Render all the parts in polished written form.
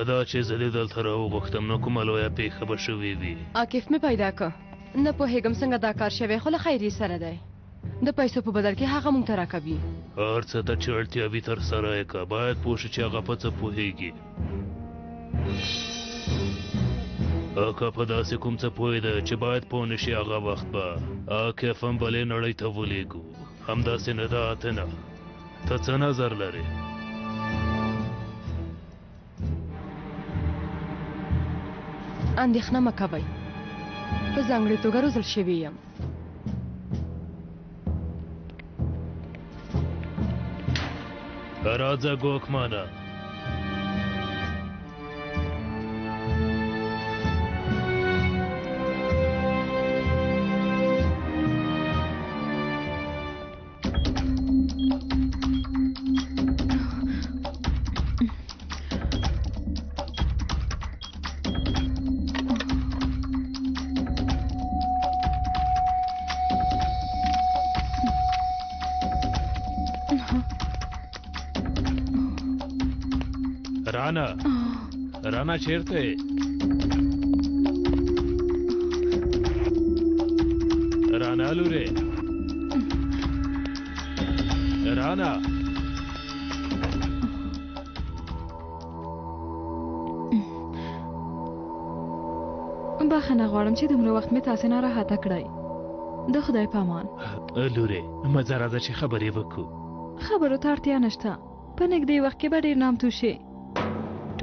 دا چې زه دې دلته راوغوښتم نو کومه لویه پیښه به شوې وي. عاکف مې پیدا که نه پوهېږم څنګه دا کار شوی خو له خیري سره دی. د پیسو په بدل کې هغه مونږ ته راکوي. هر څه ته چې اړتیا وي ترسره یې که. باید پوه شي چې هغه په څه پوهېږي. که په داسې کوم څه پوهېده چې باید پوه نه شي هغه وخت به عاکف هم بلې نړۍ ته ولېږو. همداسې نه ده اتنه؟ ته څه نظر لرې؟ اندېښنه مه کوئ، په ځانګړې توګه روزل شوې یم. راځه ګوکمانه. رانا چیرته یې؟ رانا لورې، رانا. بخښنه غواړم چې دومره وخت مې تاسې ناراحته کړی. د خدای په امان. لورې مزه راځه چې خبرې وکړو. خبرو ته اړتیا نشته، په نږدې وخت کې به ډېر نامتو شي.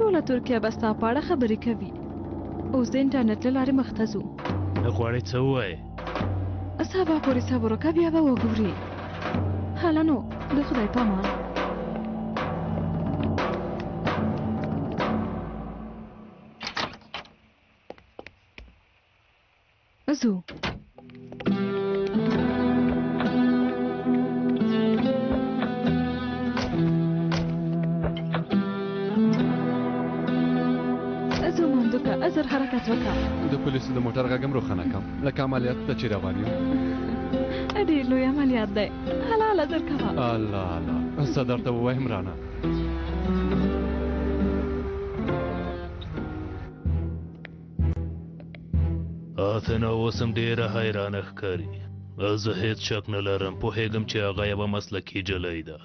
ټوله ترکیه به ستا په اړه خبرې کوي. اوس د انټرنیټ له لارې مخ ته ځو. غواړې څه ووایې؟ سبا پورې صبر وکړه، بیا به وګورې. هله نو، د خدای په امان. ځو. ازر حرکت وکړه. د پولیسو د موټر غږ هم روښانه کړم، لکه عملیات ته چې روان یم. ډېر لوی عملیات دی. هله زر کوه. الله الله، څه درته ووایم رانه؟ اتنه اوس هم ډېره حیرانه ښکاري. زه هېڅ شک نه لرم، پوهېږم چې هغه یوه مسلکي جلۍ ده،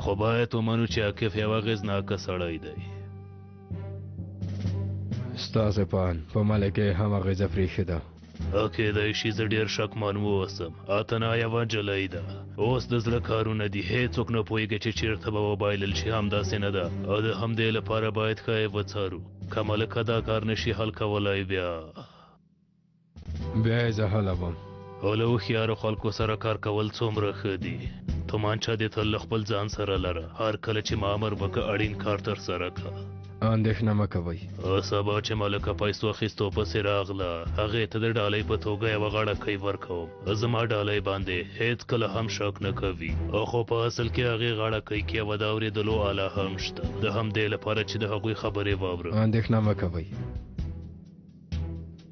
خو باید ومنو چې عاکف یو اغېزناکه سړی دی. ستاسې په ملکې هم اغېزه پرېښې ده. کېدای شي زه ډېر شکمن واوسم. اتنا یوه نجلۍ ده. اوس د زړه کارونه دي، هېڅوک نه پوهېږي چې چېرته به وبایلل شي. همداسې نه ده، او د همدې لپاره باید ښه یې وڅارو. که ملکه دا کار نشي حل کولی بیا یې زه حلوم. او له هوښیارو خلکو سره کار کول څومره ښه دي. تومانچه دې تل له خپل ځان سره لره. هر کله چې ما امر وکړه اړین کار ترسره کړه. اندېښنه مه کوئ. سبا چې ملکه پیسو اخیستو پسې راغله، هغې ته د ډالۍ په توګه یوه غړکۍ ورکوم. زما ډالۍ باندې هېڅ کله هم شک نه کوي. خو په اصل کې هغې غړکۍ کې یوه د اورېدلو آله هم شته، د همدې لپاره چې د هغوی خبرې واورم. اندېښنه مه کوئ.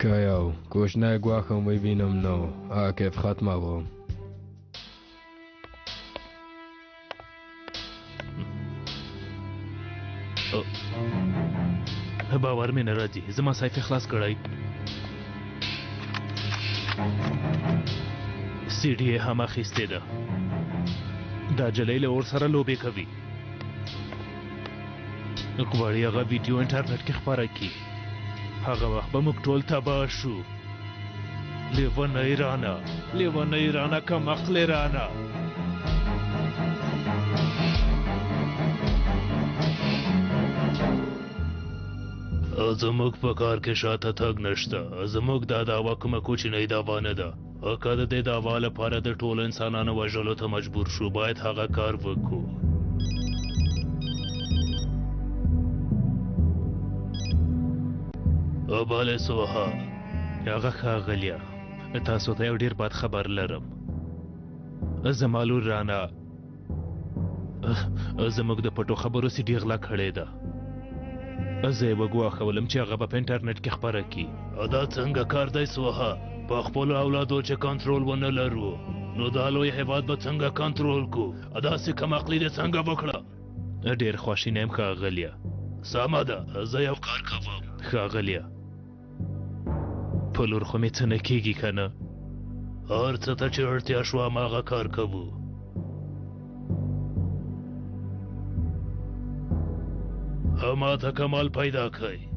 که یو کوچنی ګواښ هم ووینم نو عاکف ختموم. باور مې نه راځي، زما سایف خلاص کړی. سی ډي یې هم اخیستې ده. دا جلۍ له اور سره لوبې کوي. غواړي هغه ویډیو انټرنیټ کې خپاره کړي. هغه وخت به موږ ټول تباه شو. لیونۍ رانه، لیونۍ رانه، کمعقلې رانه. زموږ په کار کې شاته تګ نشته. زموږ دا دعوا کومه کوچنۍ دعوا نه ده. که د دې دعوا لپاره د ټولو انسانانو وژلو ته مجبور شو، باید هغه کار وکړو. بله سوها، هغه ښاغلیه، تاسو ته یو ډېر بد خبر لرم. زما لور رانه زموږ د پټو خبرو سی ډي غلا کړې ده. زه یې وګواښولم چې هغه به په انټرنیټ کې خپره کړي. دا څنګه کار دی سوها؟ په خپلو اولادو چې کنټرول ونه لرو، نو دا لوی هېواد به څنګه کنټرول کو؟ داسې کم عقلي دې څنګه وکړه؟ ډېر خواشینی یم ښاغلیه. سمه ده زه یو کار کوم ښاغلیه په لور خو مې څه نه کېږي که نه هر څه ته چې اړتیا شوه هماغه کار کوو ما ته کمال پیدا کړئ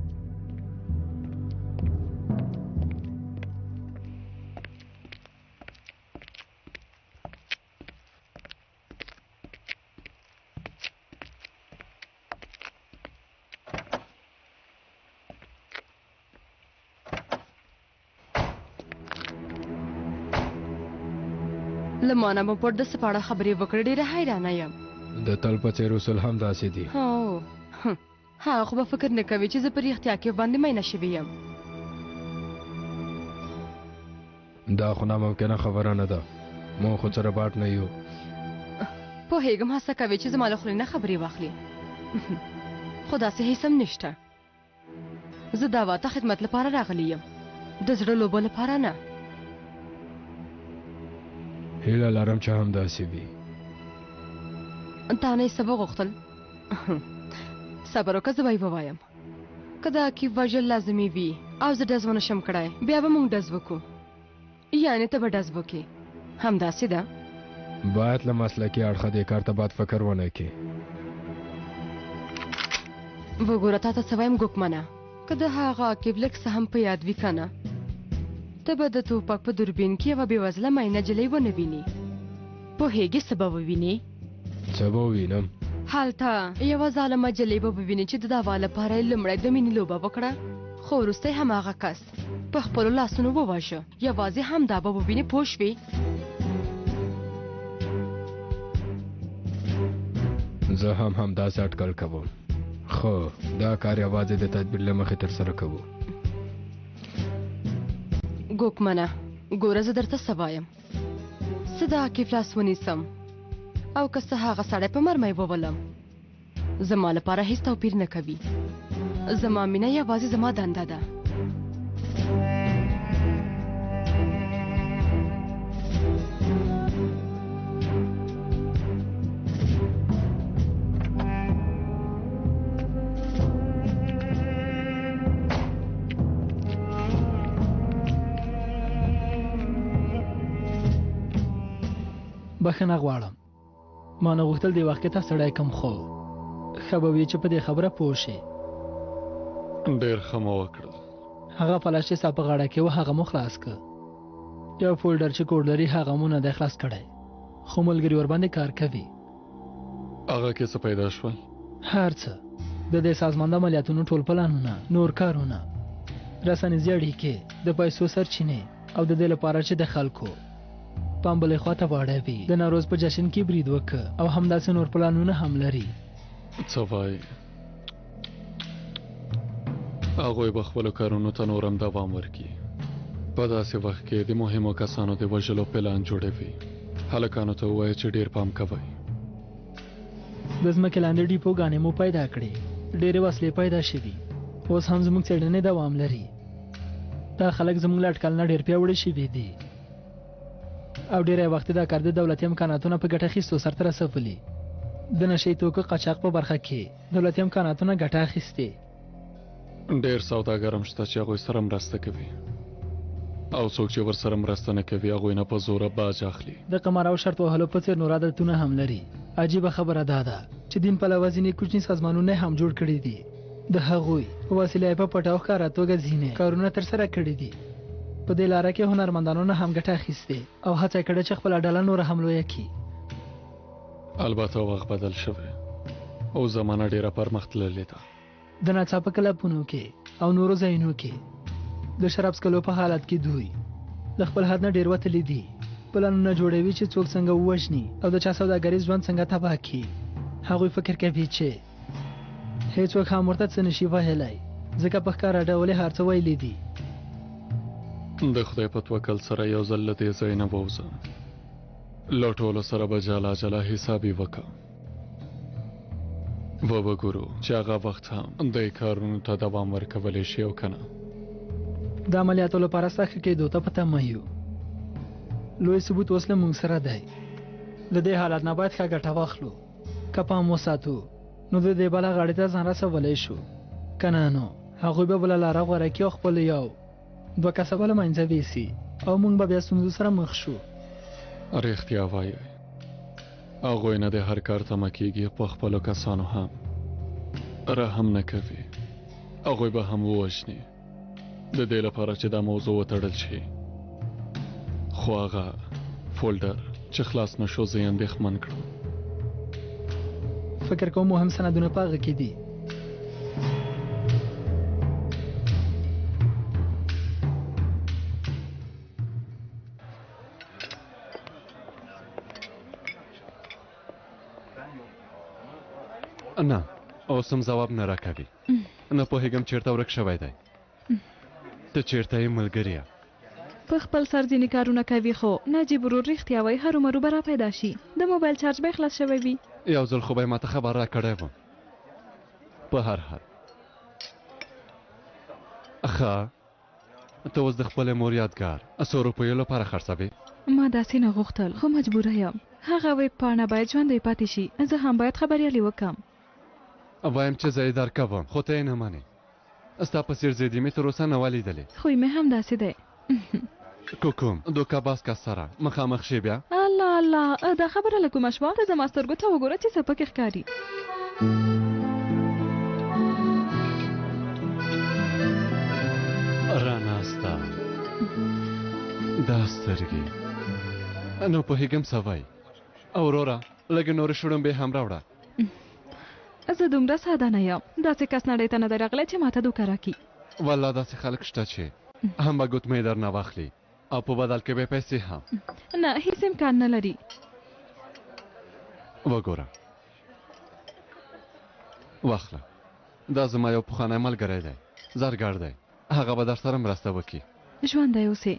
له ما نه مو پر د څه په اړه خبرې وکړې ډېره حیرانه یم د تل په څېر اصول هم داسې دي هو هغه خو به فکر نه کوي چې زه په رښتیا کې باندې مینه شوې یم دا خو ناممکنه خبره نه ده مو خو سره باټ نه یو پوهېږم هڅه کوي چې زما له خولې نه خبرې واخلي خو داسې هېڅ هم نشته زه دا واته خدمت لپاره راغلی یم د زړه لوبو لپاره نه هیله لرم چې هم داسې وي تا نه یې څه وغوښتل صبر وکړه زه به یې ووایم که د عقیب وژل لازمي وي او زه ډز ونه شم کړی بیا به موږ ډز وکړو یعنې ته به ډز وکړې همداسې ده باید له مسلکي اړخه دې کار ته باید فکر ونه کړې وګوره تا ته څه وایم ګوکمنه که د هغه عقیب لږ څه هم په یاد وي که نه ته به د توپک په دوربین کې یوه بېوزله مینه جلۍ ونه وینې پوهېږې څه به ووینې څه به ووینم هلته یوه ظالمه جلۍ به ووینې چې د دوا لپاره یې لومړی د مینې لوبه وکړه خو وروسته یې هماغه کس په خپلو لاسونو وواژه یوازې همدا به ووینې پوه شوې زه هم همداسې اټکل کوم خو دا کار یوازې د تدبیر له مخې ترسره کوو ګوکمنه ګوره زه درته څه وایم څه د عقیب لاس ونیسم او که څه هغه سړی په مرمۍ وولم زما لپاره هیڅ توپیر نه کوي زما مینه یوازې زما دنده ده بخښنه غواړم ما نه غوښتل دې وخت کې تا سړی کم خو ښه به وي چې په دې خبره پوه شې ډېر ښه مو وکړل هغه پلاش چې ستا په غاړه کې و هغه مو خلاص که یو فولډر چې کوډ لري هغه مو نه دی خلاص کړی خو ملګري ورباندې کار کوي هغه کې څه پیدا شول هر څه د دې سازمان د عملیاتونو ټول پلانونه نور کارونه رسنیزې اړیکې د پیسو سرچینې او د دې لپاره چې د خلکو پام بلې خواته واړوي د نوروز په جشن کې برید وکړه او همداسې نور پلانونه هم لري څه وایي هغوی به خپلو کارونو ته نور هم دوام ورکړي په داسې وخت کې د مهمو کسانو د وژلو پلان جوړوي هلکانو ته ووایه چې ډېر پام کوئ د ځمکې لاندې ډیپوګانې مو پیدا کړې ډېرې وسلې پیدا شوي اوس هم زموږ څېړنې دوام لري دا خلک زموږ له اټکل نه ډېر پیاوړي شوي دي او ډېری وخت دا کار د دولتي امکاناتونه په ګټه اخیستو سرته رسولي د نشې توکو قاچاق په برخه کې دولتي امکاناتونه ګټه اخیستې ډېر سوداګر هم شته چې هغوی سره مرسته کوي او څوک چې ورسره مرسته نه کوي هغوی نه په زوره باج اخلي د قمار او شرط وهلو په څېر نور عادتونه هم لري عجیبه خبره دا ده چې دین پلوه ځینې کوچني سازمانونه هم جوړ کړي دي د هغوی په وسیله یې په پټه او ښکاره توګه ځینې کارونه ترسره کړي دي په دې لاره کې هنرمندانو نه هم ګټه اخیستې او هڅه کړې چې خپله ډله نوره هم لویه کړي البته وخت بدل شوی او زمانه ډېره پرمختللې ده د ناڅاپه کلبونو کې او نورو ځایونو کې د شراب څښلو په حالت کې دوی د خپل حد نه ډېر وتلي دي پلانونه جوړوي چې څوک څنګه ووژني او د چا سوداګریز ژوند څنګه تباه کړي هغوی فکر کوي چې هیڅوک هم ورته څه نشي ویلی ځکه په ښکاره ډول یې هر څه ویلي دي د خدای په توکل سره یو ځل له دې ځای نه ووځه له ټولو سره به جلا جلا حساب یې وکړه وبه ګورو چې هغه وخت هم دې کارونو ته دوام ورکولی شي او که نه د عملیاتو لپاره سخت کېدو ته په تمه یو لوی ثبوت اوس له موږ سره دی له دې حالت نه باید ښه ګټه واخلو که پام وساتو نو د دې بله غاړې ته ځان رسولی شو که نه نو هغوی به بله لاره غوره کړي او خپل یو دوه کسه به له منځه ویسي او موږ به بیا ستونزو سره مخ شو. رښتیا وایي هغوی نه د هر کار تمه کېږي په خپلو کسانو هم رحم نه کوي. هغوی به هم ووژني د دې لپاره چې دا موضوع وتړل شي. خو هغه فولډر چې خلاص نه شو زه یې اندېښمن کړم. فکر کوم مهم سندونه په هغه کې دي. نه اوس هم ځواب نه راکوي. نه پوهېږم چېرته ورک شوی دی. ته چېرته یې ملګریه؟ په خپل سر ځینې کارونه کوي خو نجیب ورور رښتیا وایي هرومرو به را پیدا شي. د موبایل چارج به یې خلاص شوی وي. یو ځل خو به یې ماته خبر راکړی وم. په هر حال ښه ته اوس د خپلې مور یادګار 100 روپیو لپاره خرڅوې؟ ما داسې نه غوښتل خو مجبوره یم. هغه وی پاڼه باید ژوندی پاتې شي. زه هم باید خبریالي وکړم. وایم چې زه یې درکوم خو ته یې نه منې. ستا په څېر ضدي مې تر اوسه نه و لیدلې. خوی مې هم داسې دی. کوم دوکاباز کس سره مخامخ شي بیا؟ الله الله دا خبره له کومه شوه؟ ته زما سترګو ته وګوره چې څه پکې ښکاري. راناسته دا سترګې نو پوهېږم څه وایي. او وروره لږې نورې شړومبې هم راوړه. زه دومره ساده نه یم. داسې کس نړۍ ته نه دی راغلی چې ماته دوکه راکړي. والله داسې خلک شته چې هم به ګوتمۍ درنه واخلي او په بدل کې به پیسې هم. نه هیڅ امکان نه لري. وګوره واخله دا زما یو پخوانی ملګری دی زرګر دی. هغه به در سره مرسته وکړي. ژوندی اوسې.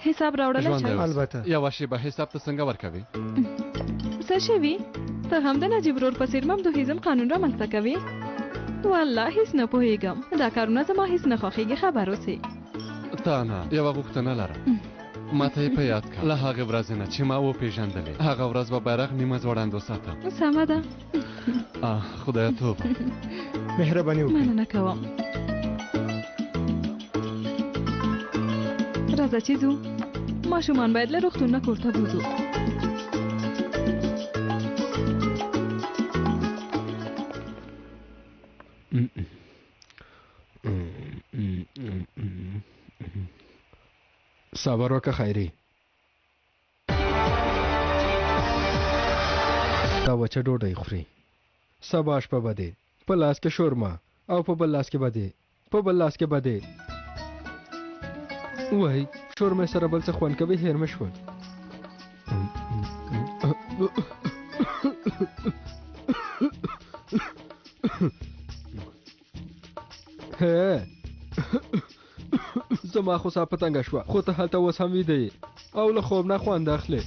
حساب راوړلی شئ؟ البته. یوه شېبه حساب ته څنګه ورکوي؟ څه شوي؟ ته هم د نجیب ورور په څېر ممدوحیزم قانون رامنځته کوي؟ والله هیڅ نه پوهېږم. دا کارونه زما هیڅ نه خوښېږي. خبر اوسې. تا نه یوه غوښتنه لرم. ماته یې په یاد کړه له هغې ورځې نه چې ما وپېژندلې هغه ورځ به بیرغ نیمه ځوړندو ساتم. سمه ده. خدایه توبه. مهرباني وکړئ. مننه کوم. راځه چې ځو. ماشومان باید له روغتون نه کور ته بوځو. صبر وکړه خیري. دا وچه ډوډۍ خوري. سبا شپه به دی په لاس کې شورما او په بل لاس کې به دی په بل لاس کې به دی. وای شورمه سره بل څه خوند کوي هېر مې شول. زما خو سا پتنګه شوه خو ته هلته اوس هم ویده یې او له خوب نه خوند اخلې.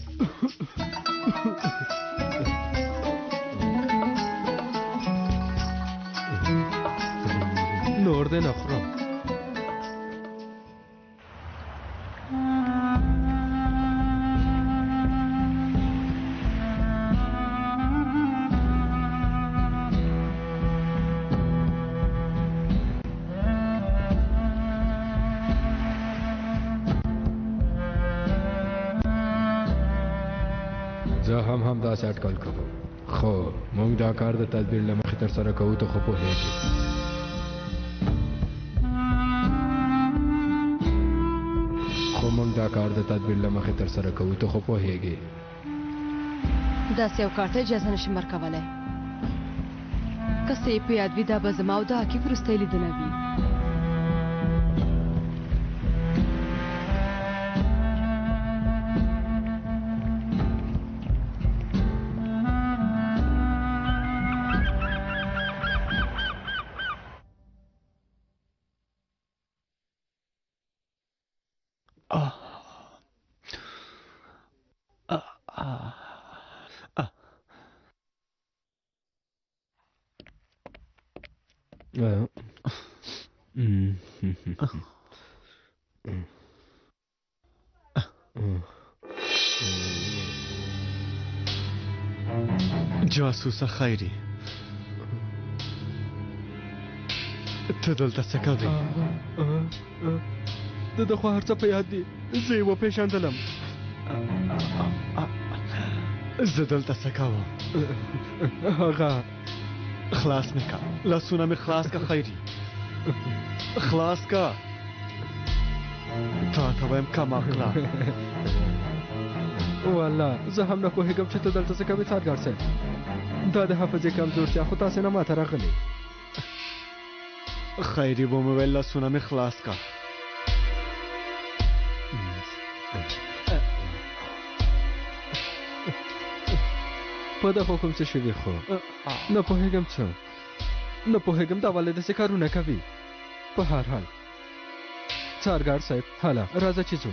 نور دې نه خورم. زه هم داسې اټکل کوم خو موږ دا کار د تدبیر له مخې ترسره کوو ته خو پوهېږي. داسې یو کار ته اجازه نشم ورکولی. که څه یې په یاد وي دا به زما او د عاقب وروستی لیدنه وي. جاسوسه خیري ته دلته څه کوې؟ د خو هر څه په یاد دي، زه یې وپېژندلم. زه دلته څه کوم؟ هغه خلاص مې که، لاسونه مې خلاص که خیري، خلاص که. تا ته وایم کم عقله. والله زه هم نه پوهېږم چې ته دلته څه کوې سارګر صاحب. دا د حافظې کمزورتیا خو تاسې نه ماته راغلې. خیري به مې ویل لاسونه مې خلاص که. په دغه کوم څه شوي خو نه پوهېږم څه، نه پوهېږم دا ولې داسې کارونه کوي. په هر حال سارګر صاحب هله راځه چې ځو.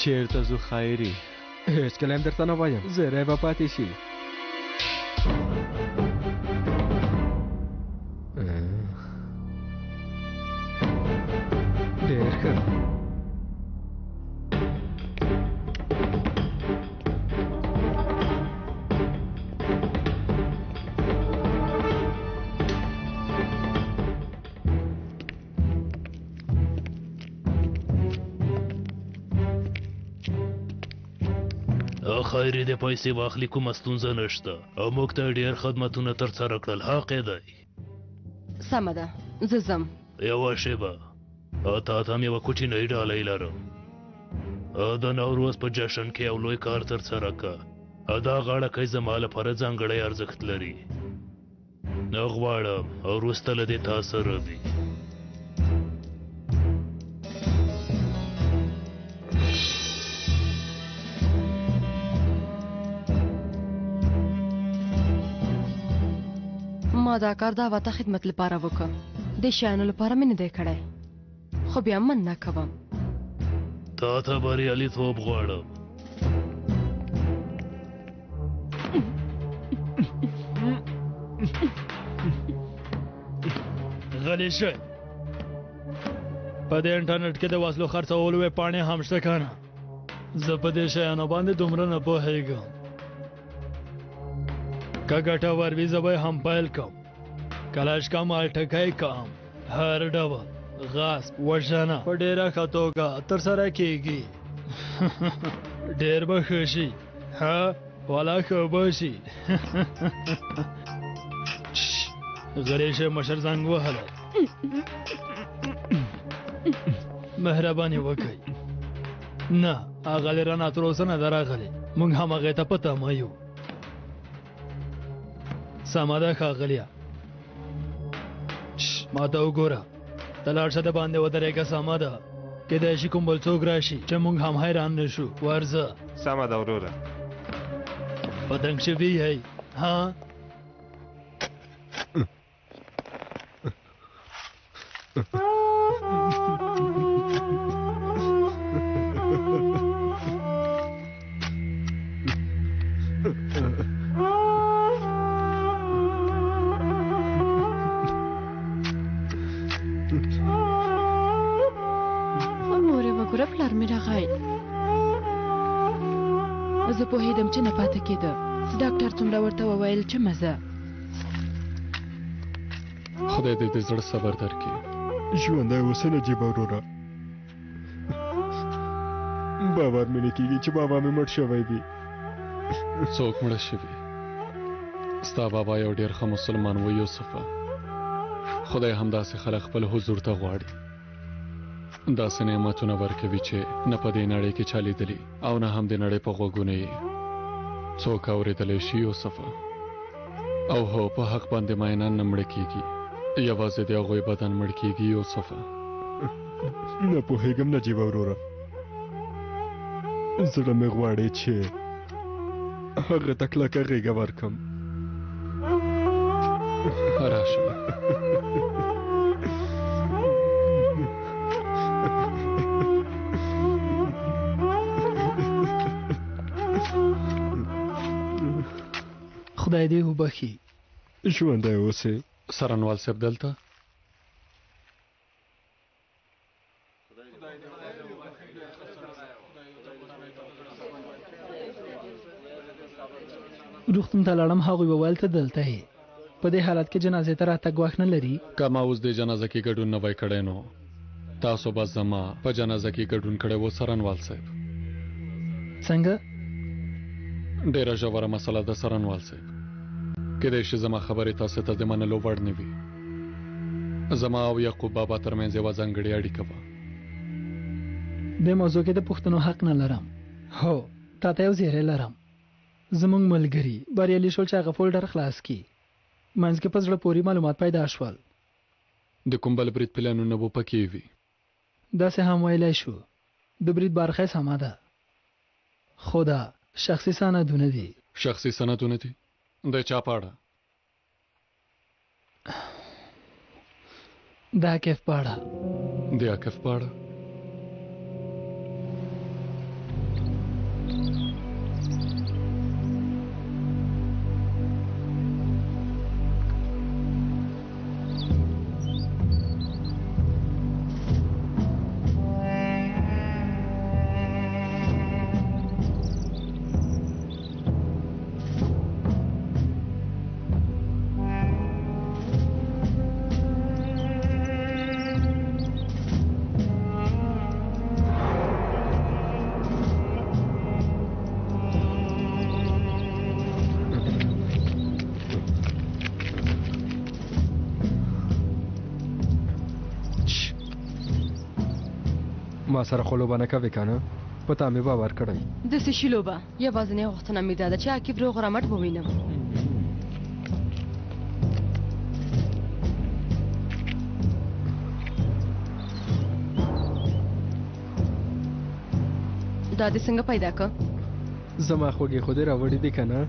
چیرته ځو خیري؟ هېڅکله هم درته نه وایم، زیری به پاتې شي. ډېر ښه. خیري د پیسې واخلي کومه ستونزه نشته او موږ ته ډېر خدمتونه ترسره کړل. حق یې دی. سمه ده، زه ځم. یوه شېبه، تا ته هم یوه کوچنۍ ډالۍ لرم. د نوروز په جشن کې یو لوی کار ترسره که. دا غاړکۍ زما لپاره ځانګړی ارزښت لري. غواړم وروسته له دې تا سره وي. ما دا کار د واته خدمت لپاره وکړ، د شیانو لپاره مې نه دی کړی، خو بیا من نه کوم. تا ته بریالیتوب غواړم. غلی شئ. په دې انټرنیټ کې د وسلو خرڅولو ویبپاڼې هم شته که نه؟ زه په دې شیانو باندې دومره نه پوهېږم. که ګټور وي زه به هم پیل کوم. کلاشکا مالټکی کوم. هر ډول غصب وژنه په ډېره ښه توګه ترسره کېږي. ډېر به ښه شي. ها والا ښه به شي. غلی شئ، مشر زنګ وهلی. مهرباني وکړئ. نه هغه رانه تر اوسه نه ده راغلې، موږ هم هغې ته په تمه یو. سمه ده ښاغلیه. ما ته وګوره، ته لاړ شه د باندې ودرېږه. سمه ده، کیدای شي کوم بل څوک راشي چې موږ هم حیران نه شو. ورځه. سمه ده وروره. په دنګ شوي یې؟ ها پلار مې راغی. زه پوهېدم چې نه پاتې کېده. ډاکټر څومره ورته وویل چې مزه. خدای دې د زړه صبر درکړي. ژوندی اوسه نجیبه وروره. باور مې نه کېږي چې بابا مې مړ شوی وي. څوک مړه شوي؟ ستا بابا یو ډېر ښه مسلمان و یوسفه. خدای همداسې خلک خپل حضور ته غواړي. داسې نعمتونه ورکوي چې نه په دې نړۍ کې چا لیدلي او نه هم د نړۍ په غوږونو یې څوک اورېدلی شي یوسفه. او هو په حق باندې مینان نه مړه کېږي، یوازې د هغوی بدن مړ کېږي یوسفه. نه پوهېږم نجیبه وروره. زړه مې غواړي چې هغه ته کلکه غېږه ورکړم. راشه. خدای دې وبخي. ژوندی اوسې. سرنوال صاحب دلته؟ روغتون ته لاړم هغوی به ویل ته دلته یې په دې حالت کې جنازې ته راتګ ګواښ نه لري که ما اوس د جنازه کې ګډون نه وای کړی نو تاسو به زما په جنازه کې ګډون کړی و سرنوال صاحب. څنګه ډېره ژوره مسله ده سرنوال صاحب. کیدای شي زما خبرې تاسو ته د منلو وړ نه وي. زما او یعقوب بابا ترمنځ یوه ځانګړې اړیکه وه. دې موضوع کې د پوښتنو حق نه لرم. هو تا ته یو زیری لرم. زموږ ملګري بریالي شول چې هغه فولډر خلاص کړي. منځ کې په زړه پورې معلومات پیدا شول. د کوم بل برید پلانونه به پکې وي؟ داسې هم ویلی شو د برید برخه سمه ده خو دا شخصي سندونه دي. شخصي سندونه دي؟ د چا په اړه؟ د عاکف په اړه. د عاکف په اړه؟ ما سره خو لوبه نه کوې که نه په تا مې باور کړی. داسې شي لوبه یوازینۍ غوښتنه مې دا ده چې عاقب روغ رمټ ووینم. دا دې څنګه پیدا که؟ زما خوږې خو دې راوړي دي که نه؟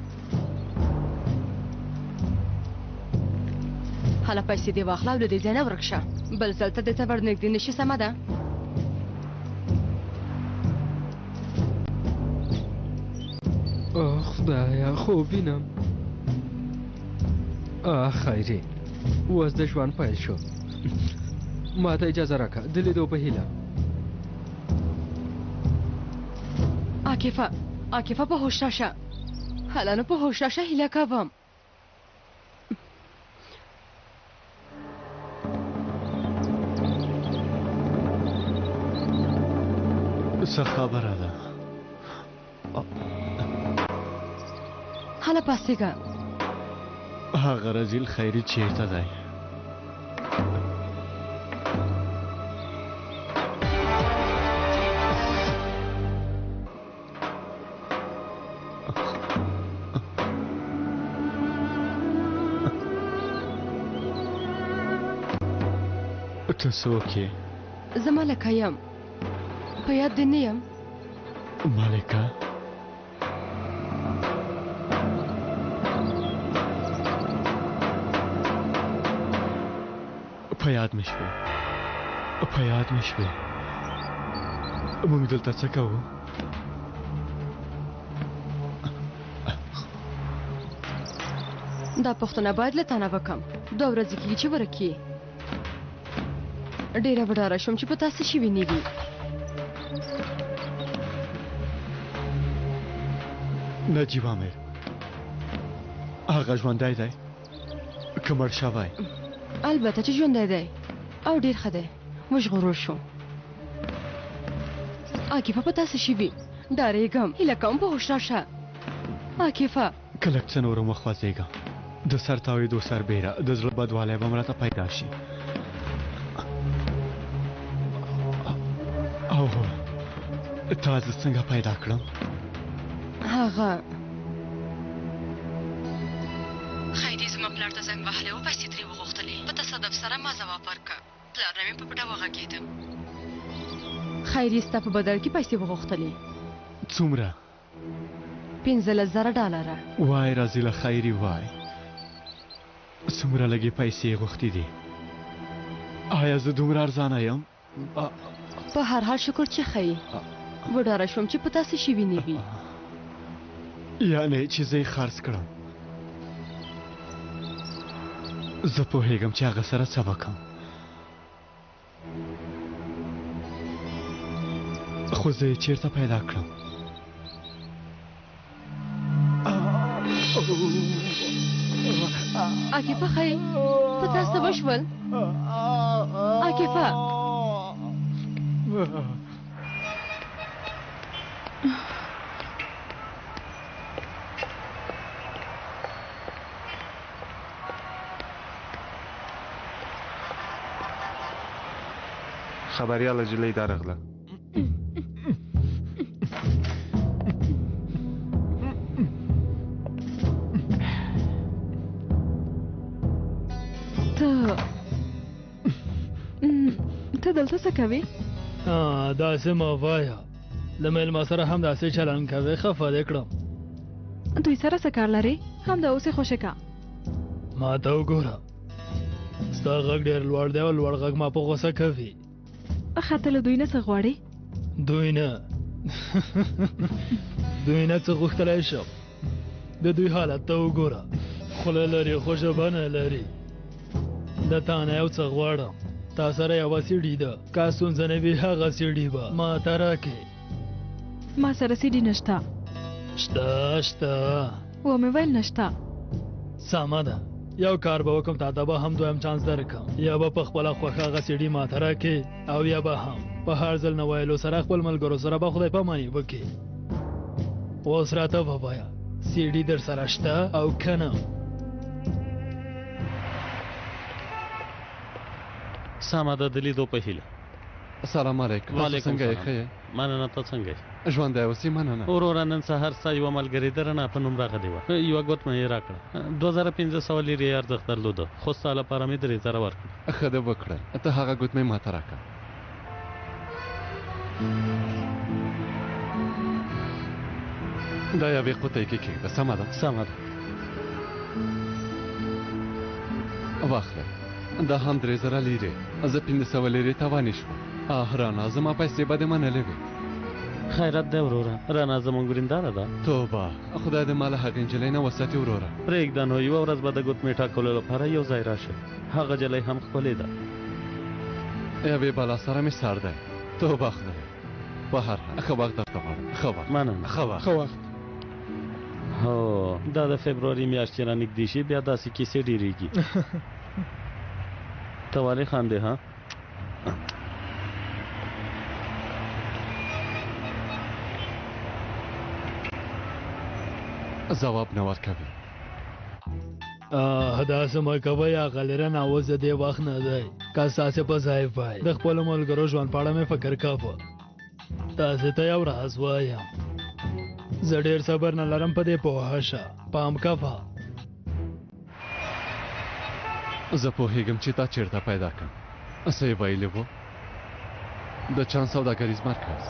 هله پیسې دې واخله او له دې ځای نه ورک شه. بل ځل ته دې ته ورنږدې نه شي. سمه ده؟ خدایا خوب وینم. خیري اوس د ژوند پیل شو. ما ته اجازه راکړه د لیدو په هیله. عاکفه په هوښ راشه. هله نو په هوښ راشه هیله کوم. څه خبره ده؟ هله پاسېږه. هغه رزیل خیري چیرته دی؟ ته څوک یې؟ زه ملکه یم. په یاد دې نه یم؟ ملکه؟ په یاد مې شوې. موږ دلته څه کوو؟ دا پوښتنه باید له تا نه وکړم. 2 ورځې کېږي چې ورک یې. ډېره وډاره شوم چې په تا څه شوي نه وي. نجیب عامر هغه ژوندی دی که مړ شوی؟ البته چې ژوندی دی او ډېر ښه دی. وژغورل شو. عاکفه په تا څه شوي؟ ډارېږم. هیله کوم په هوښ راشه. عاکفه که لږ څه نور مخ وځېږم د سر تاوېدو سربیره د زړه بدوالی به م راته پیدا شي. او تا زه څنګه پیدا کړم؟ هغه خیري زما پلار ته زنګ وهلی و. پیسې ترې وغوښتلې. په تصادف سره ما ځواب ورکړه. پلار نه مې په پټه وغږېدم. خیري ستا په بدل کې پیسې وغوښتلې. څومره؟ 15,000 وای رزیله خیري وای. څومره لږې پیسې یې غوښتې دي؟ آیا زه دومره ارزانه یم؟ په هر حال شکر چې ښه. وډاره شوم چې په تا څه شوي نه وي. یعنې چې زه یې خرڅ کړم. زه پوهېږم چې هغه سره څه وکړم. خو زه یې چېرته پیدا کړم؟ عاکفه خی په تاسو وشول عاکفه خبریاله جلۍ درغله ته دلته څه کوې؟ داسې مه وایه له میلمه سره هم داسې چلند کوې خفه دې کړم دوی سره څه کار لرې؟ همدا اوس یې خوشې که ما ته وګوره ستا غږ ډېر لوړ دی او لوړ غږ ما په غوسه کوي ښه ته له دوی نه څه غواړې؟ دوی نه دوی نه څه غوښتلی شم د دوی حالت ته وګوره خوله لري خو ژبه نه لري د تا نه یو څه غواړم تا سره یوه سیډي ده که ستونزه نه وي هغه سیډي به ما ته راکړې ما سره سیډي نشته شته ومې ویل نشته سمه ده یو کار به وکړم تا ته به هم دویم چانس درکړم یا به په خپله خوښه هغه سیډي ما ته راکړې او یا به هم په هر ځل نه ویلو سره خپل ملګرو سره به خدای پاماني وکړې اوس راته ووایه سیډي در سره شته او که نه سمه ده د لیدو په هیله سلام علیکم وعلیکم څنګه یې سلام. ښه یې مننه ته څنګه یې ژوندی اوسې مننه وروره نن سهار ستا یوه ملګرې د رڼا په نوم راغلې وه یوه ګوتمه یې راکړه 2500 لیرې یې ارزښت درلوده خو ستا لپاره مې 3000 ورکړه ښه دې وکړل ته هغه ګوتمۍ ماته راکړه دا یوې قوطۍ کې کېږده سمه ده سمه ده واخله دا هم 3000 لیرې زه 500 لیرې تاوانې شوم رڼا زما پیسې به دې منلې وې خیرت دی وروره رڼا زموږ ورینداره ده توبه خدای دې ما له هغې نجلۍ نه وساتي وروره پرېږده نو یوه ورځ به د ګوتمې ټاکلو لپاره یو ځای راشه هغه جلۍ هم ښکلې ده یوې بلا سره مې سر دی توبه خدای په هر حال ښه وخت درته غواړم ښه وخت مننه ښه وخت ښه وخت هو دا د فبروري میاشت چې رانږدې شي بیا داسې کیسې ډېرېږي ته ولې خاندې ها ځواب نه ورکوي داسې مه کوئ هغه لرنه اوس د دې وخت نه دی که ستاسې په ځای وای د خپلو ملګرو ژوند په اړه مې فکر کاوه تاسې ته یو راز وایم زه ډېر صبر نه لرم په دې پوهه شه پام کوه زه پوهېږم چې تا چېرته پیدا کړم څه یې ویلي وو د چانس سوداګریز مرکز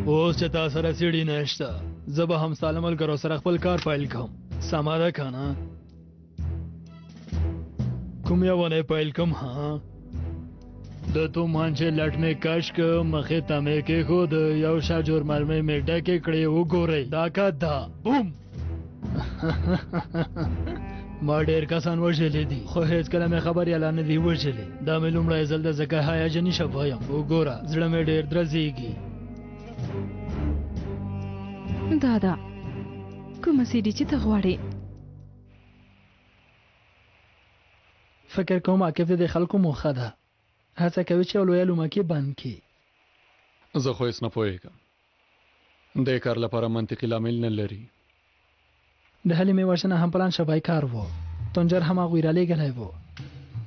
اوس چې تا سره سیډي نشته زه به هم ستا له ملګرو سره خپل کار پیل کوم سمه ده که نه کوم یوه پیل کوم ها د تومانچې لټ مې کش که مخې ته مې کېښود یو شاجور مرمۍ مې ډکې کړې وګورئ دا که دا بوم ما ډېر کسان وژلي دي خو هېڅکله مې خبر یلا نه دي وژلي دا مې لومړی ځل د ځکه هیجاني شوی یم وګوره زړه مې ډېر درزېږي دا ده کومه سیډي چې ته غواړې فکر کوم عاقب د خلکو موخه ده هڅه کوي چې لویه لومکې بند کړي زه خو هېڅ نه پوهېږم دې کار لپاره منطقي لامل نه لري د هلې مې وژنه هم پلان شوی کار و تنجر هم هغوی رالیږلی و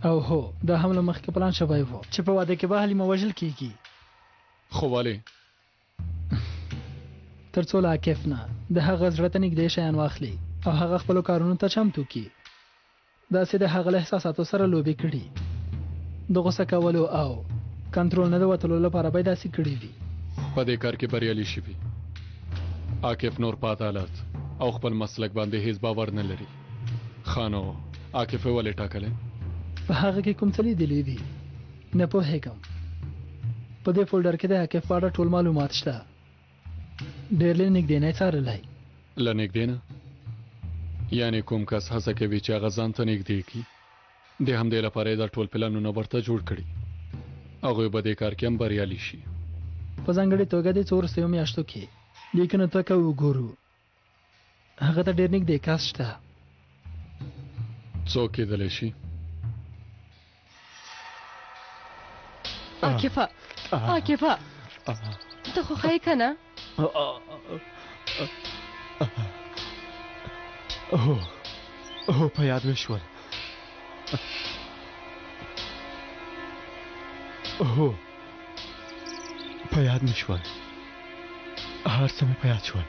او هو دا هم له مخکې پلان شوی و چې په واده کې به حلیمه وژل کېږي خو ولې تر څو له عاکف نه د هغه زړه ته نږدې شیان واخلي او هغه خپلو کارونو ته چمتو کړي داسې د هغه له احساساتو سره لوبې کړي د غوسه کولو او کنټرول نه د وتلو لپاره به یې داسې کړي وي په دې کار کې بریالي شوي عاکف نور په عدالت او خپل مسلک باندې هیڅ باور نه لري خانو عاکف یې ولې ټاکلی په هغه کې کوم څه لیدلي دي نه پوهېږم په دې فولډر کې د عاکف په اړه ټول معلومات شته ډېر له نږدې نه یې څارلی له نږدې نه یعنې کوم کس هڅه کوي چې هغه ځان ته نږدې کړي د همدې لپاره یې دا ټول پلانونه ورته جوړ کړي هغوی به دې کار کې هم بریالي شي په ځانګړې توګه د څو وروستیو میاشتو کې لیکنو ته که وګورو هغه ته ډېر نږدې کس شته. څوک کېدلی شي؟ عاکفه عاکفه ته خو ښه یې که نه؟ هو په یاد مې شول. هو په یاد مې شول. هر څه مې په یاد شول.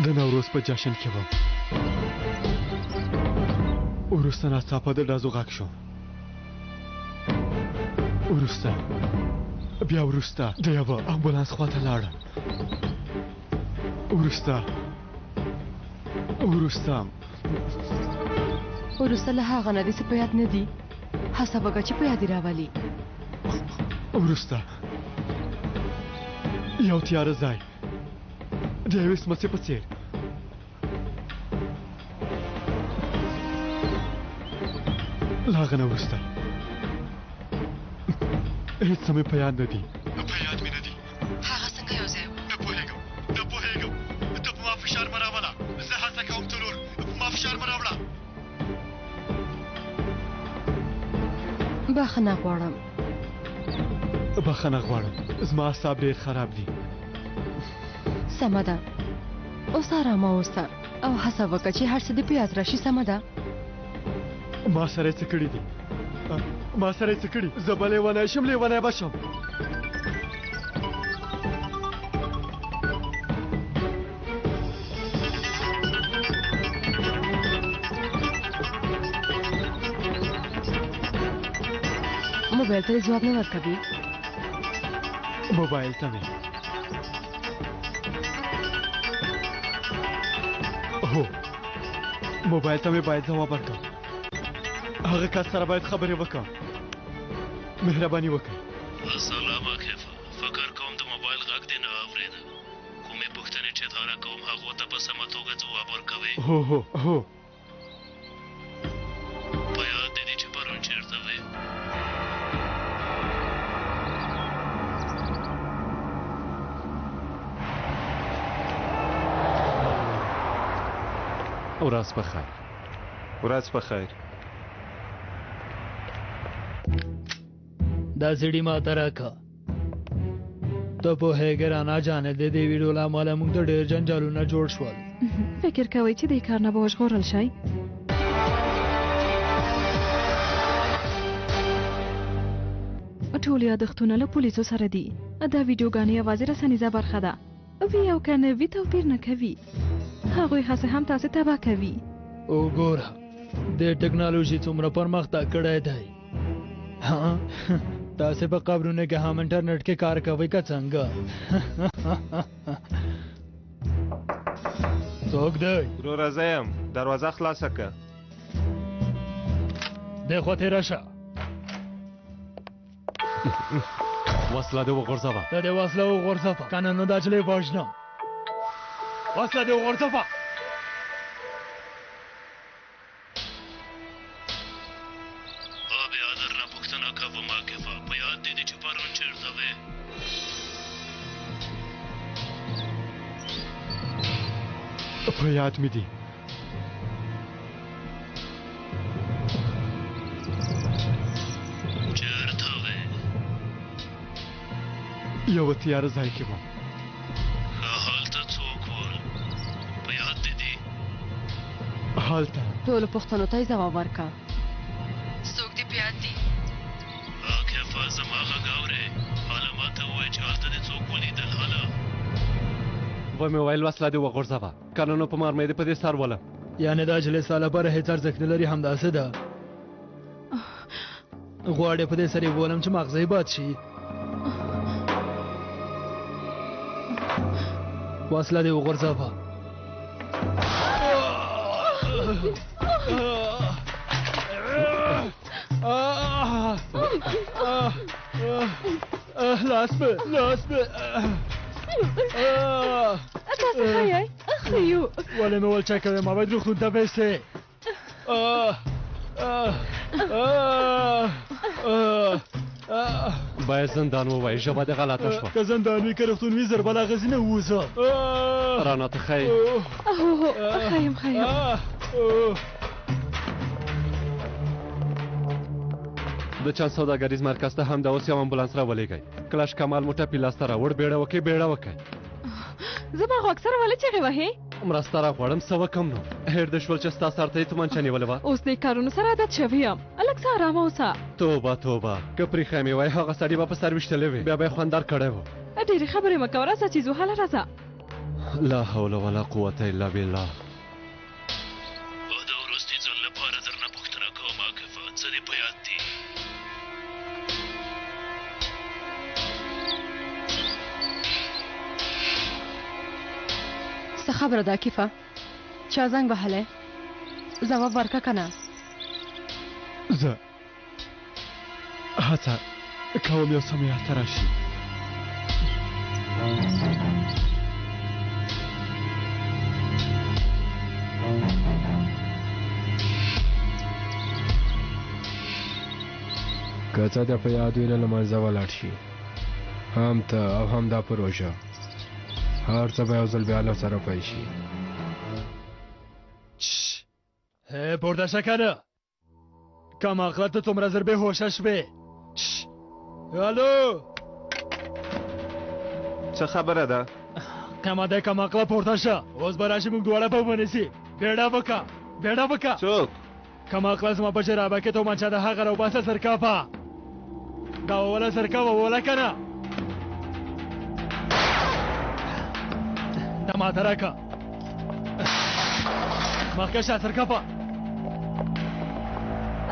د نوروز په جشن کې وم. وروسته ناڅاپه د ډزو غږ شو. بیا وروسته د یوه امبولانس خواته لاړم. وروسته له هغه نه دې څه په یاد نه دي؟ هڅه وکړه چې په یاد دې راولي. وروسته یو تیاره ځای د یوې سمڅې په څېر. له هغه نه وروسته هېڅ څه مې په یاد نه دي. هغه څنګه یو ځای و؟ نه پوهېږم. ته په ما فشار مه راوله. زه هڅه کوم څلور په ما فشار مه راوړه. بخښنه غواړم. بخښنه غواړم. زما اعصاب ډېر خراب دي. سمه ده. اوس ارامه اوسه او هڅه وکړه چې هر څه دې په یاد راشي. سمه ده؟ ما سره یې څه کړي دي؟ زه به لیونی شم، لیونی به شم. موبایل ته جواب نه ورکوي؟ موبایل ته مې هو موبایل ته مې باید ځواب ورکړم. هغه کس سره باید خبرې وکړم. مهرباني وکړئ. السلام عاکفه. فکر کوم د موبایل غږ دې نه اورېده. کومې پوښتنې چې تاره کوم هغو ته په سمه توګه ځواب ورکوئ. هو په یاد دې دي چې پرون چېرته وې؟ ورځ په خیر. دا سړي ماته راکړه. ته پوهېږې رانه جانې د دې ویډیو له امله موږ ته ډېر جنجالونه جوړ شول. فکر کوئ چې دې کار نه به وژغورل شئ؟ ټول یادښتونه له پولیسو سره دي. دا ویډیوګانې یوازې رسنیزه برخه ده. وي او که نه وي توپیر نه کوي. هغوی هڅه هم تاسې تباه کوي. وګوره د ټکنالوژي څومره پرمختګ کړی دی. تاسې په قبرونو کې هم انټرنیټ کې کار کوئ که څنګه؟ څوک دی؟ وروره زه یم. دروازه خلاصه که. دې خوا تېره شه. وسله دې وغورځوه. ته دې وسله وغورځوه. کنه نو دا چلی وژنم. وسله دې وغورځوه. بیا درنه پوښتنه کوم عاکفه. په یاد دې دي چې پرون چېرته وې؟ په یاد مې دي. چېرته وې؟ یوه تیاره ځای کې وم. هلته څوک ول؟ په یاد دې دي؟ هلته ټولو پوښتنو ته یې ځواب ورکړه. څوک دې په یاد دي؟ عاکفه زما غږ اورې؟ هله ماته ووایه چې هلته دې څوک ولیدل. هله و مې ویل وسله دې وغورځوه. کنه نو په مار مې دې په دې سر ولم. یعنې دا چې ستا لپاره هېڅ ارزښت نه لري همداسې ده؟ غواړې په دې سر یې وولم چې مغزه یې باد شي؟ وسله دې وغورځوه. لاس به تاسو ښه یئ؟ ښه یو. ولې مې ولچه کوې؟ ما باید روغتون ته بیستې. باید زندان ووایي ژبه دې غلطه شوه که زندان وي که روغتون وي ضربه لا اغېزي نه ووځه رانه ته ښایي ښایم د چند سوداګریز مرکز ته هم د اوس یو امبولانس راولېږئ کلش کمال موټه پیلاس ته راوړ بیړه وکړئ بیړه وکړئ زما خو اکثر ولې چغې وهې مرسته راغواړم څه وکړم نو هېر دې شول چې ستا سر ته یې تومانچه نیولې وه اوس دې کارونو سره عادت شوی یم لږ څه ارامه اوسه توبه توبه که پرېښی مې وای هغه سړي به په سر ویشتلی وې بیا به یې خوندار کړی و ډېرې خبرې مه کوه راځه چې ځو هله راځه لا حول ولا قوة الا بالله او د وروستي ځل لپاره درنه پوښتنه کوم عاکفه څه دې په یاد دي څه خبره ده عاکفه چا زنګ وهلی ځواب ورکه که نه زه هڅه کوم یو څه مې یادته راشي که څه د په یاد وي نه له منځه ولاړ شي هم ته او هم دا پروژه هر څه به یو ځل بیا له سره پیل شي هی پورته شه کنه کم عقله ته څومره زر بې هوشه شوې الو څه خبره ده کمه دی کم عقله پورته شه اوس به راشي موږ دواړه به ونیسي بیړه وکړه څوک کم عقله زما په جرابه کې تومانچه د هغه راوباسه سرکاپه دا ووله سرکاپه ووله که نه دا ماته راکړه مخکې شه سرکاپه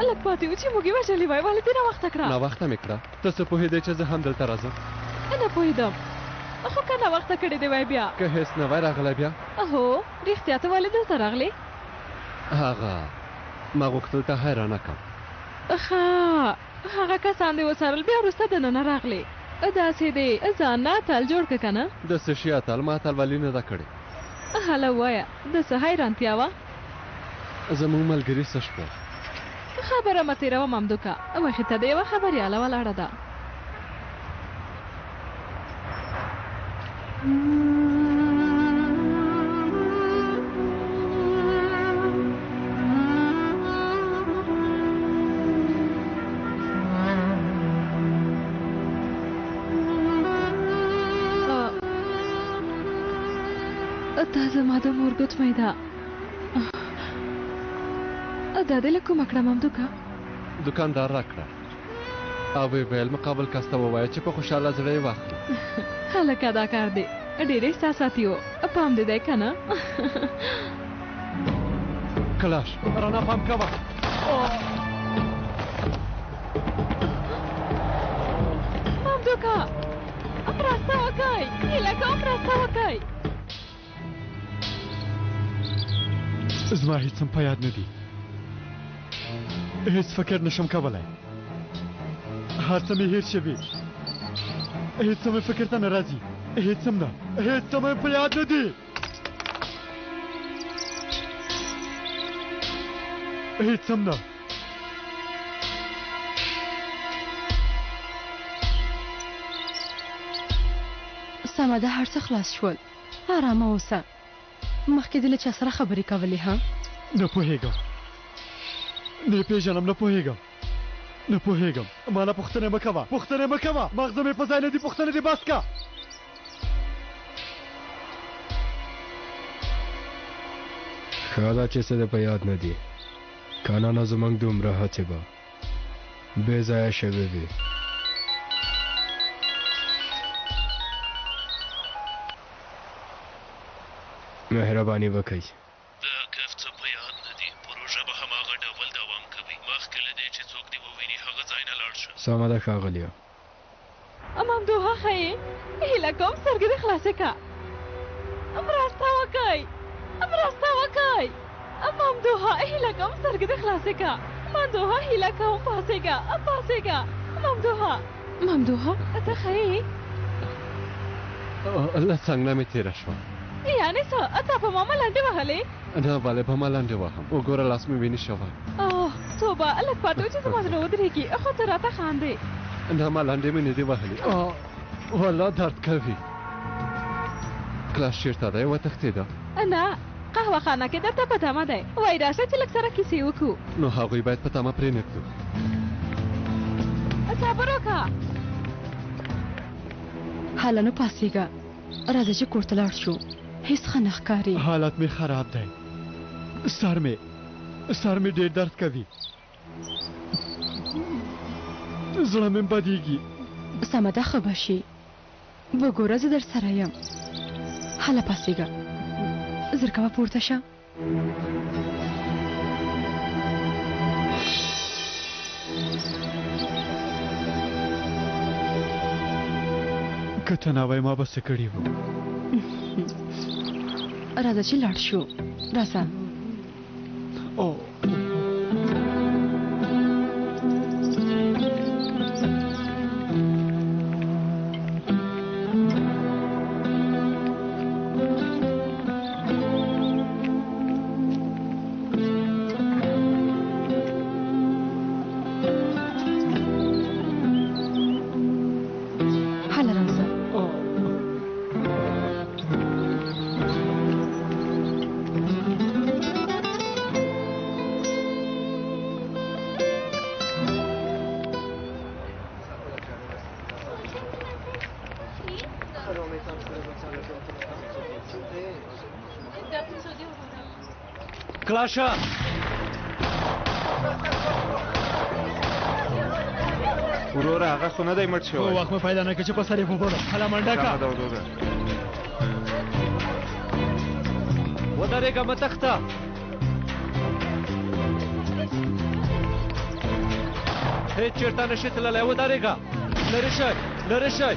لږ پاتې و چې موږ یې وژلې وای ولې دې ناوخته کړه ناوخته مې کړه ته څه پوهېدی چې زه هم دلته راځم نه پوهېدم خو که ناوخته کړې دی وای بیا که هېڅ نه وای راغلی بیا هو رښتیا ته ولې دلته راغلې هغه ما غوښتل ته حیرانه کړم هغه کسان دې وڅارل بیا وروسته دننه راغلې داسې دی ځان نه اتل جوړ که که نه د څه شي اتل ما اتلولي نه ده کړې هله ووایه د څه حیرانتیا وه زموږ ملګري څه شول خبره مه تېروه ممدوکه مخې ته د یوه خبریاله ولاړه ده دا زما د مور ګوتمۍ ده دا دې له کومه کړه ممدوکه دوکاندار راکړه او ویې ویل مقابل کس ته ووایه چې په خوشحاله زړه یې واخلي هلکه دا کار دی ډېر احساساتي و پام دې دی که نه کلاش رانه پام کوه ممدوکه مرسته وکئ هیله کوم مرسته وکئ زما هیڅ هم په یاد نه دي هیڅ فکر نشم کولی هر څه مې هېر شوي هیڅ څه مې فکر ته نه راځي هیڅ هم نه هیڅ څه مې په یاد نه دي هیڅ هم نه سمه ده هر څه خلاص شول ارامه اوسه مخکې دې له چا سره خبرې کولې ها نه پوهېږم نه پېژنم نه پوهېږم نه پوهېږم ما نه پوښتنې مه کوه پوښتنې مه کوه مغزه مې په ځای نه دي پوښتنې دې بس که ښه ده چې څه د په یاد نه دي که نه نو زموږ دومره هڅې به بې ځایه شوې وي مهرباني وکړئ د کف څه په یاد نه دي پروژه به هماغه ډول دوام کوي مخکې له دې چې څوک دې وویني هغه ځای نه لاړ شه سمه ده ښاغلیه ممدوحه ښایي هیله کوم سترګې دې خلاصې که مرسته وکئ ممدوحه هیله کوم سترګې دې خلاصې که ممدوحه هیله کوم پاڅېږه ممدوحه ته ښایي له څنګ نه مې تېره شوه یعنې څه تا په ما ملنډې وهلې نه بله په ما لنډې وهم وګوره لاس مې وینې شوی توبه لږ پاتې و چې زما زړه ودرېږي خو ته راته خاندې نه ما لانډې مې نه دي وهلې والله درد کوي کلاس چېرته دی وتښتېده نه قهوه خانه کې درته په تمه دی وایي راشه چې لږ سره کیسې وکړو نو هغوی باید په تمه پرېنږدو صبر وکړه هله نه پاسېږه راځه چې کور ته لاړ شو هېڅ ښه نه ښکاري حالت مې خراب دی سر مې ډېر درد کوي زړه مې بدېږي سمه ده ښه به شي وګوره زه در سره یم هله پاسېږه زر کوه پورته شه که ته نه وای ما به څه کړي وو راځه چې لاړ شو راځه کلاشه وروره هغه خو نه دی مړ شوی وخت مې پیدا نه کړ چې په سر یې وبوړم هله منډه سمه کړه ده وروره ودرېږه مه تښته هېڅ چېرته نشي تللی ودرېږه لرې شئ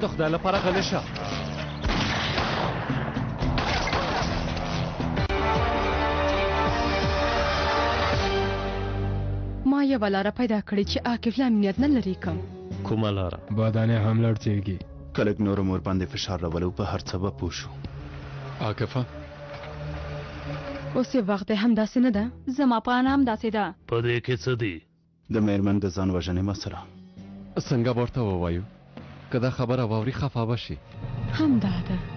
د خدای لپاره غلی شه ما یوه لاره پیدا کړې چې عاقف له امنیت نه لرې کړم کومه لاره بادانې هم لړزېږي که لږ نور مور باندې فشار راولو په هر څه به پوه شو عاقفه اوس یې وخت دی همداسې نه ده زما په اند همداسې ده په دې کې څه دي د میرمن د ځان وژنې مسله څنګه به ورته ووایو که دا خبره واوري خفه به شي همدا ده